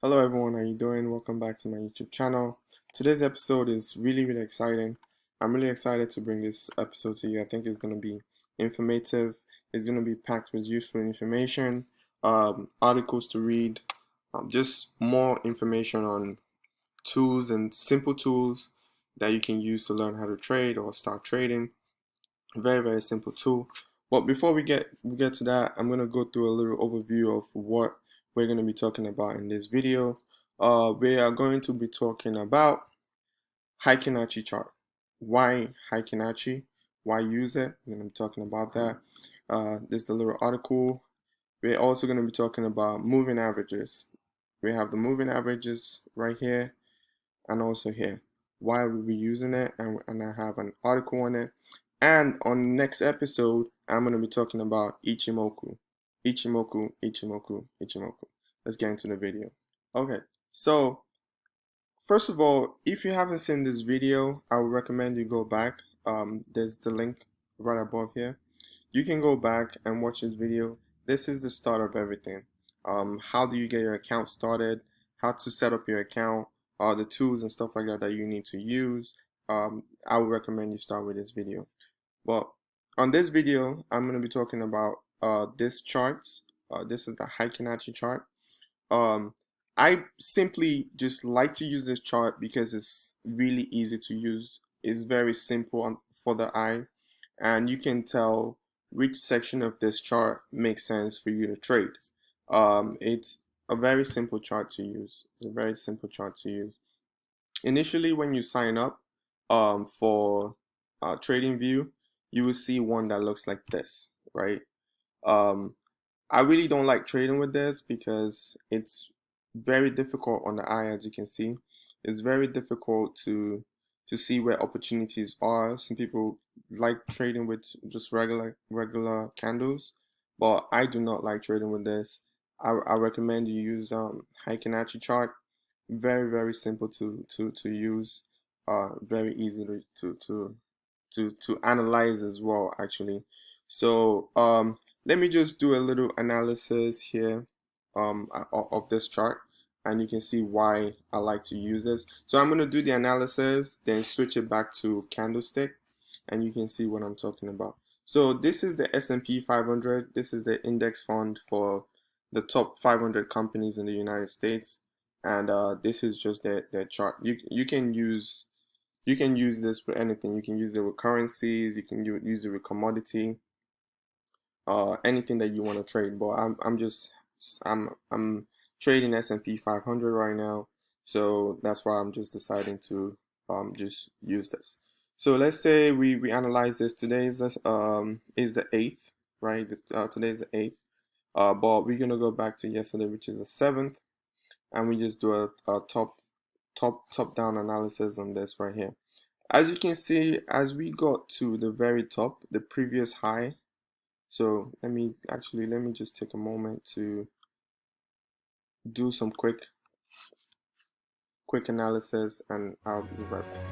Hello everyone, how you doing? Welcome back to my YouTube channel. Today's episode is really exciting. I'm really excited to bring this episode to you. I think it's going to be informative. It's going to be packed with useful information, articles to read, just more information on tools and simple tools that you can use to learn how to trade or start trading. Very simple tool. But before we get to that, I'm gonna go through a little overview of what we're gonna be talking about in this video. We are going to be talking about Heikin-Ashi chart. Why Heikin-Ashi? Why use it? We're gonna be talking about that. This is the little article. We're also gonna be talking about moving averages. We have the moving averages right here and also here. Why are we using it? And I have an article on it. And on next episode, I'm going to be talking about Ichimoku. Ichimoku. Let's get into the video. Okay, so first of all, if you haven't seen this video, I would recommend you go back. There's the link right above here. You can go back and watch this video. This is the start of everything. How do you get your account started? How to set up your account? The tools and stuff like that you need to use. I would recommend you start with this video. Well, on this video, I'm going to be talking about this chart. This is the Heikin-Ashi chart. Um, I simply just like to use this chart because it's really easy to use. It's very simple for the eye, and you can tell which section of this chart makes sense for you to trade. It's a very simple chart to use. It's a very simple chart to use. Initially, when you sign up for TradingView, you will see one that looks like this, right? Um, I really don't like trading with this because it's very difficult on the eye, as you can see. It's very difficult to see where opportunities are. Some people like trading with just regular candles, but I do not like trading with this. I recommend you use Heikin-Ashi chart. Very simple to use. Very easy to analyze as well, actually. So let me just do a little analysis here of this chart, and you can see why I like to use this. So I'm going to do the analysis, then switch it back to Candlestick, and you can see what I'm talking about. So this is the S&P 500. This is the index fund for the top 500 companies in the United States, and this is just their chart. You can use this for anything. You can use it with currencies. You can use it with commodity. Anything that you want to trade. But I'm trading S&P 500 right now, so that's why I'm just deciding to just use this. So let's say we analyze this. Today is the 8th, right? Today is the 8th. But we're gonna go back to yesterday, which is the 7th, and we just do a top down analysis on this right here. As you can see, as we got to the very top, the previous high. So let me just take a moment to do some quick analysis, and I'll be right back.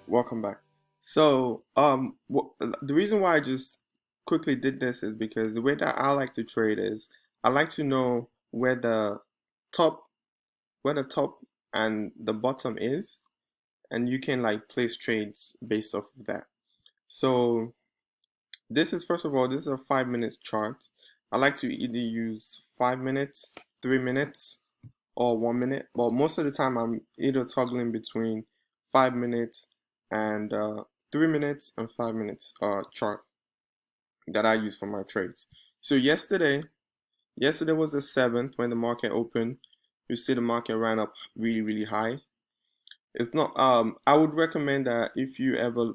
Welcome back. So, the reason why I just quickly did this is because the way that I like to trade is I like to know top, where the top and the bottom is, and you can like place trades based off of that. So this is, first of all, this is a 5 minutes chart. I like to either use 5 minutes, 3 minutes, or 1 minute. But most of the time, I'm either toggling between 5 minutes and 3 minutes and 5 minutes chart that I use for my trades. So yesterday was the 7th when the market opened. You see the market ran up really, really high. It's not. I would recommend that if you ever,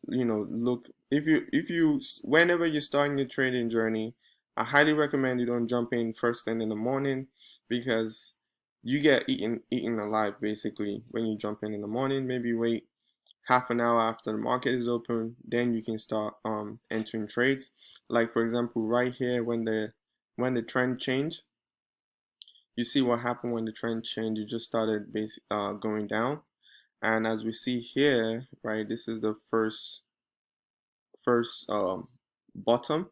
look, if you whenever you're starting your trading journey, I highly recommend you don't jump in first thing in the morning, because you get eaten alive basically when you jump in the morning. Maybe wait half an hour after the market is open, then you can start entering trades. Like for example, right here when the trend changed, you see what happened when the trend changed. It just started going down. And as we see here, right, this is the first bottom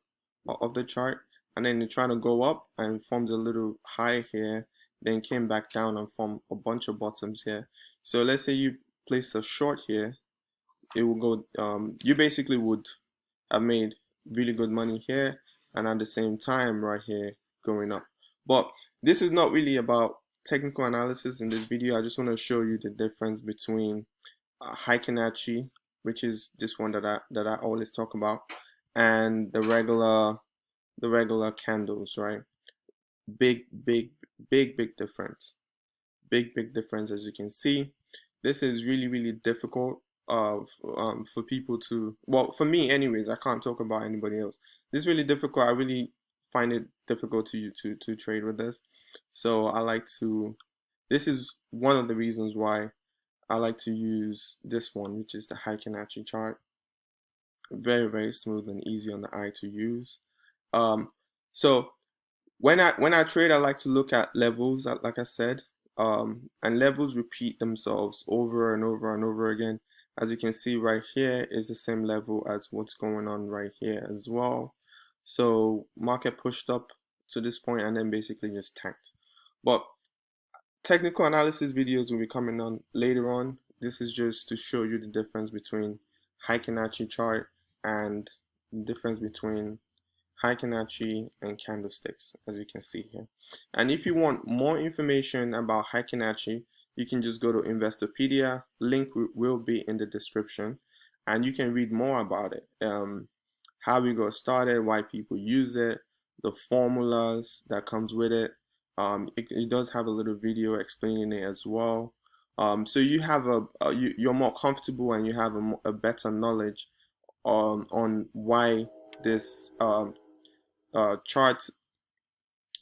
of the chart, and then it's trying to go up and forms a little high here, then came back down and formed a bunch of bottoms here. So let's say you place a short here, it will go. You basically would have made really good money here, and at the same time, right here, going up. But this is not really about technical analysis in this video. I just want to show you the difference between Heikin-Ashi, which is this one that I always talk about, and the regular candles, right? Big, big, big difference. Big difference, as you can see. This is really, really difficult for people to, well, for me anyways. I can't talk about anybody else. This is really difficult. I really find it difficult to trade with this. So I like to, this is one of the reasons why I like to use this one, which is the Heikin-Ashi chart. Very, very smooth and easy on the eye to use. Um, so when I trade, I like to look at levels, like I said, and levels repeat themselves over and over and over again. As you can see right here is the same level as what's going on right here as well. So market pushed up to this point and then basically just tanked. But technical analysis videos will be coming on later on. This is just to show you the difference between Heikin-Ashi chart and the difference between Heikin-Ashi and candlesticks, as you can see here. And if you want more information about Heikin-Ashi, you can just go to Investopedia. Link will be in the description, and you can read more about it. How we got started, why people use it, the formulas that comes with it. It does have a little video explaining it as well. So you have you're more comfortable and you have a better knowledge on why this chart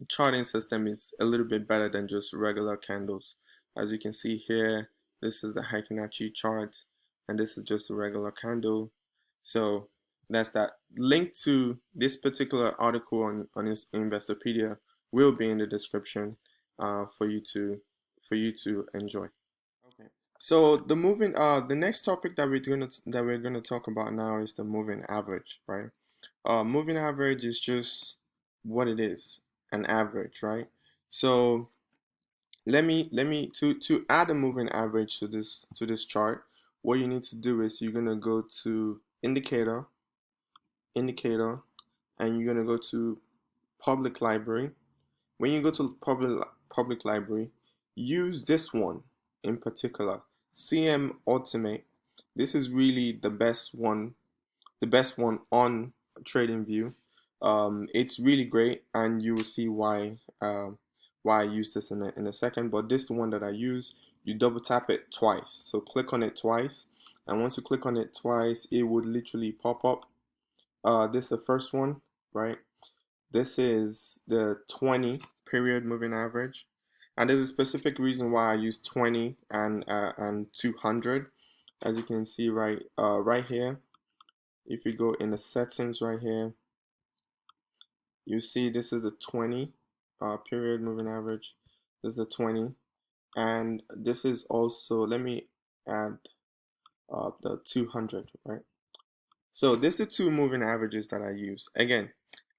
charting system is a little bit better than just regular candles. As you can see here, this is the Heikin-Ashi chart, and this is just a regular candle. So that's that. Link to this particular article on this Investopedia will be in the description for you to enjoy. Okay. So the next topic that we're gonna talk about now is the moving average, right? Moving average is just what it is, an average, right? So let me to add a moving average to this chart. What you need to do is you're gonna go to indicator, and you're gonna go to public library. When you go to public library, use this one in particular, CM Ultimate. This is really the best one on TradingView. It's really great, and you will see why I use this in a second. But this one that I use, you double tap it twice. So click on it twice, and once you click on it twice, it would literally pop up. This is the first one, right? This is the 20 period moving average, and there's a specific reason why I use 20 and 200. As you can see right here, if you go in the settings right here, you see this is the 20 period moving average. This is the 20, and this is also, let me add the 200, right? So this is the two moving averages that I use. Again,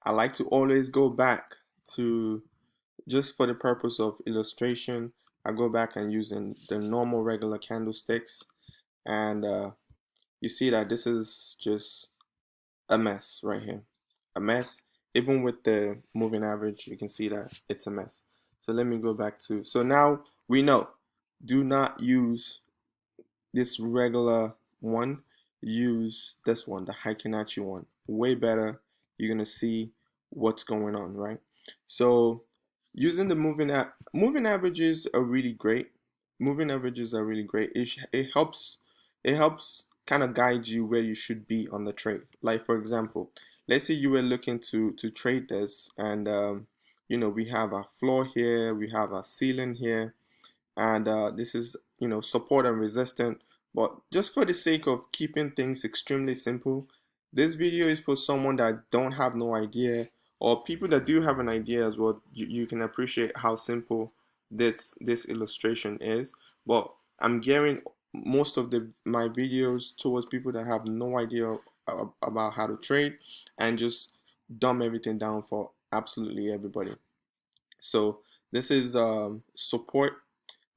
I like to always go back to, just for the purpose of illustration, I go back and using the normal regular candlesticks, and you see that this is just a mess right here. A mess. Even with the moving average, you can see that it's a mess. So let me go back to, so now we know, do not use this regular one, use this one, the Heikin-Ashi one. Way better. You're gonna see what's going on, right? So using the moving averages are really great. Moving averages are really great. It helps kind of guide you where you should be on the trade. Like for example, let's say you were looking to trade this, and we have our floor here, we have our ceiling here, and this is support and resistance. But just for the sake of keeping things extremely simple, this video is for someone that don't have no idea, or people that do have an idea as well. You can appreciate how simple this illustration is. But I'm gearing most of my videos towards people that have no idea about how to trade, and just dumb everything down for absolutely everybody. So this is support,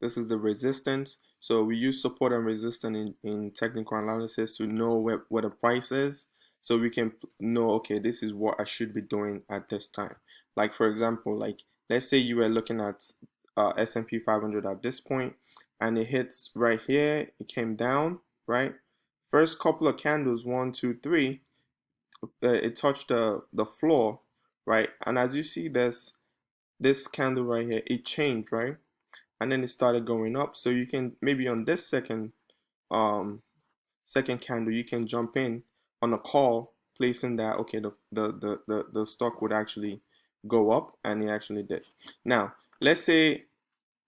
this is the resistance. So we use support and resistance in technical analysis to know what the price is. So we can know, okay, this is what I should be doing at this time. Like for example, like let's say you were looking at S&P 500 at this point, and it hits right here, it came down, right? First couple of candles, one, two, three, it touched the floor, right? And as you see this candle right here, it changed, right? And then it started going up. So you can maybe on this um second candle, you can jump in on a call, placing that, okay, the stock would actually go up, and it actually did. Now let's say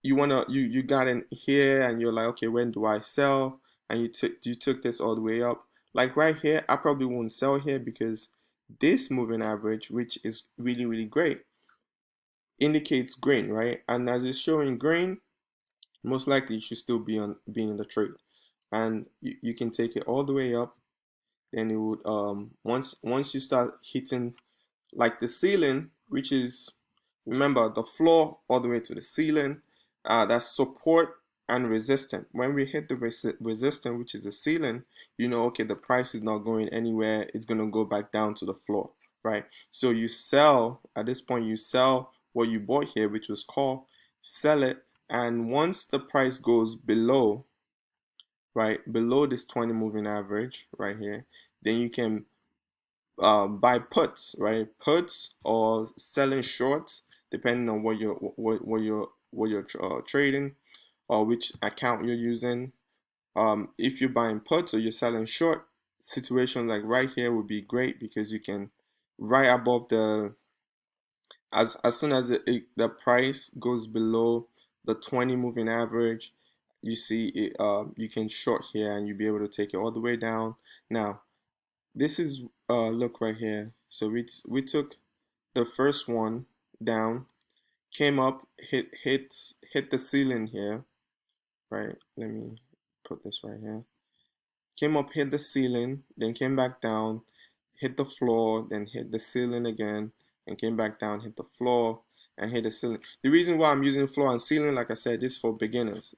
you got in here and you're like, okay, when do I sell? And you took this all the way up. Like right here, I probably won't sell here, because this moving average, which is really really great, indicates green, right? And as it's showing green, most likely you should still be in the trade, and you can take it all the way up. Then it would, once you start hitting like the ceiling, which is, remember, the floor all the way to the ceiling, that's support and resistance. When we hit the resistance, which is the ceiling, okay, the price is not going anywhere, it's going to go back down to the floor, right? So you sell at this point, you sell what you bought here, which was call, sell it. And once the price goes below, right, below this 20 moving average right here, then you can buy puts, right? Puts or selling shorts, depending on what you're trading, or which account you're using. If you're buying puts or you're selling short, situations like right here would be great, because you can, right above the, as soon as the price goes below the 20 moving average, you see it, you can short here, and you'll be able to take it all the way down. Now this is, look right here. So we took the first one down, came up, hit the ceiling here, right? Let me put this right here. Came up, hit the ceiling, then came back down, hit the floor, then hit the ceiling again, and came back down, hit the floor, and hit the ceiling. The reason why I'm using floor and ceiling, like I said, this is for beginners.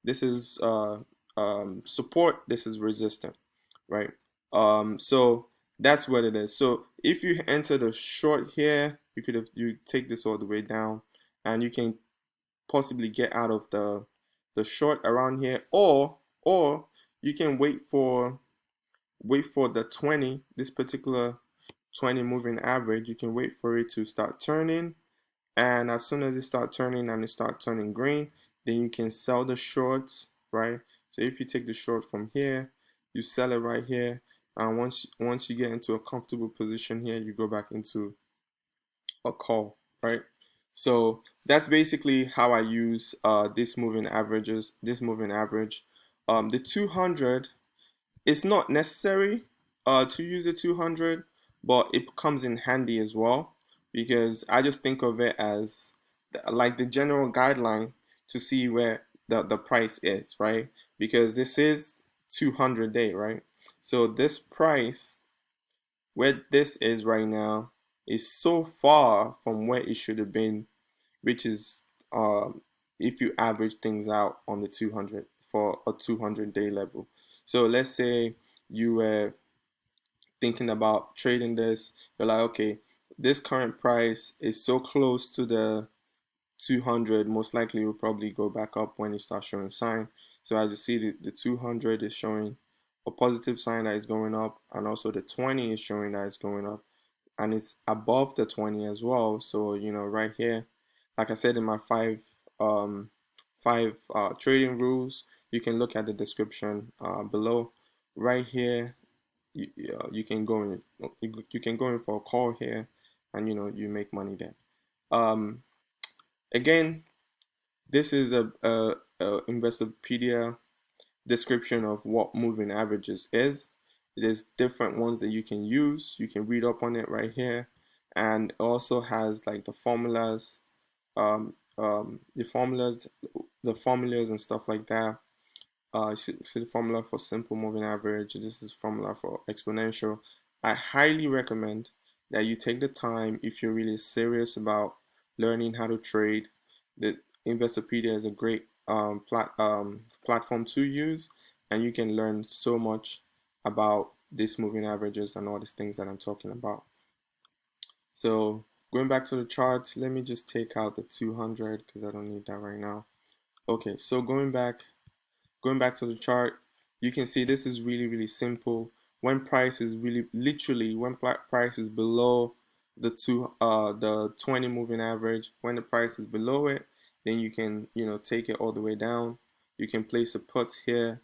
This is support, this is resistance, right? So that's what it is. So if you enter the short here, you take this all the way down, and you can possibly get out of the short around here, or you can wait for the 20, this particular 20 moving average. You can wait for it to start turning, and as soon as it start turning and it start turning green, then you can sell the shorts, right? So if you take the short from here, you sell it right here, and once you get into a comfortable position here, you go back into a call, right? So that's basically how I use this moving averages, this moving average. The 200, it's not necessary to use the 200, but it comes in handy as well, because I just think of it as like the general guideline to see where the price is, right? Because this is 200 day, right? So this price, where this is right now, is so far from where it should have been, which is if you average things out on the 200 for a 200-day level. So let's say you were thinking about trading this, you're like, okay, this current price is so close to the 200, most likely will probably go back up when it starts showing sign. So as you see, the 200 is showing a positive sign that is going up, and also the 20 is showing that it's going up, and it's above the 20 as well. So right here, like I said in my five trading rules, you can look at the description below. Right here, you can go in, you can go in for a call here, and you make money there. um Again, this is a Investopedia description of what moving averages is. There's different ones that you can use. You can read up on it right here, and it also has like the formulas and stuff like that. See the formula for simple moving average. This is formula for exponential. I highly recommend that you take the time if you're really serious about learning how to trade. The Investopedia is a great platform to use, and you can learn so much about these moving averages and all these things that I'm talking about. So going back to the charts, let me just take out the 200 because I don't need that right now. Okay, so going back to the chart, you can see this is really simple. When price is really literally when price is below the 20 moving average, when the price is below it, then you can take it all the way down. You can place a put here.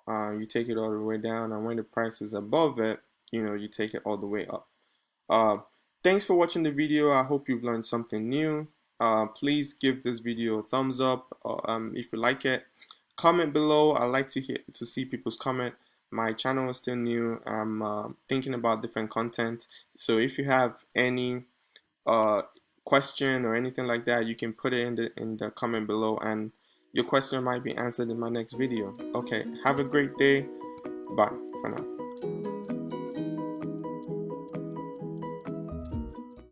You take it all the way down, and when the price is above it, you take it all the way up. uh, Thanks for watching the video. I hope you've learned something new. Please give this video a thumbs up if you like it. Comment below. I like to see people's comment. My channel is still new. I'm thinking about different content. So if you have any uh, question or anything like that, you can put it in the comment below, and your question might be answered in my next video. Okay, have a great day. Bye for now.